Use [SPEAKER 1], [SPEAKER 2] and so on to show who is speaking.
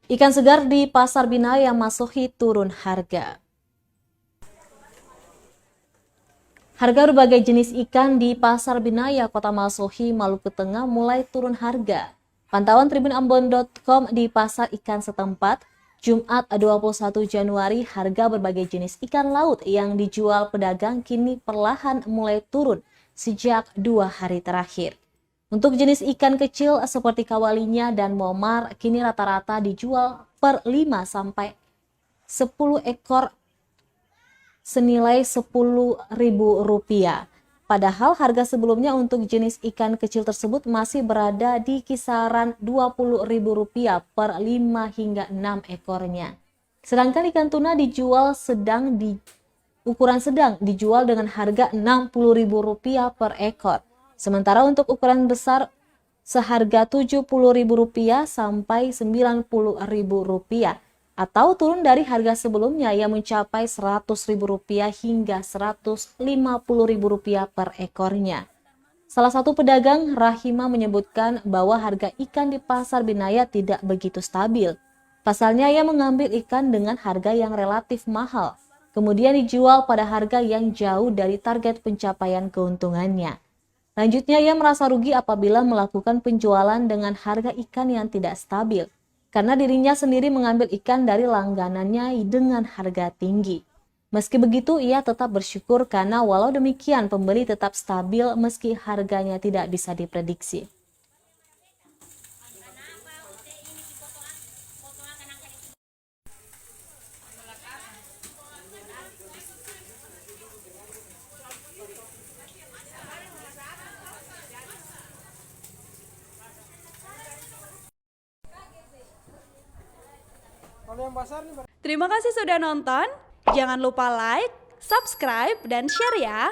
[SPEAKER 1] Ikan segar di Pasar Binaya Masohi turun harga. Harga berbagai jenis ikan di Pasar Binaya, Kota Masohi, Maluku Tengah mulai turun harga. Pantauan tribunambon.com di pasar ikan setempat, Jumat 21 Januari, harga berbagai jenis ikan laut yang dijual pedagang kini perlahan mulai turun sejak 2 hari terakhir. Untuk jenis ikan kecil seperti kawalinya dan momar, kini rata-rata dijual per 5 sampai 10 ekor senilai Rp10.000. Padahal harga sebelumnya untuk jenis ikan kecil tersebut masih berada di kisaran Rp20.000 per 5 hingga 6 ekornya. Sedangkan ikan tuna ukuran sedang dijual dengan harga Rp60.000 per ekor. Sementara untuk ukuran besar seharga Rp70.000 sampai Rp90.000 atau turun dari harga sebelumnya yang mencapai Rp100.000 hingga Rp150.000 per ekornya. Salah satu pedagang, Rahima, menyebutkan bahwa harga ikan di Pasar Binaya tidak begitu stabil. Pasalnya ia mengambil ikan dengan harga yang relatif mahal, kemudian dijual pada harga yang jauh dari target pencapaian keuntungannya. Lanjutnya, ia merasa rugi apabila melakukan penjualan dengan harga ikan yang tidak stabil, karena dirinya sendiri mengambil ikan dari langganannya dengan harga tinggi. Meski begitu, ia tetap bersyukur karena walau demikian pembeli tetap stabil meski harganya tidak bisa diprediksi.
[SPEAKER 2] Terima kasih sudah nonton. Jangan lupa like, subscribe, dan share ya.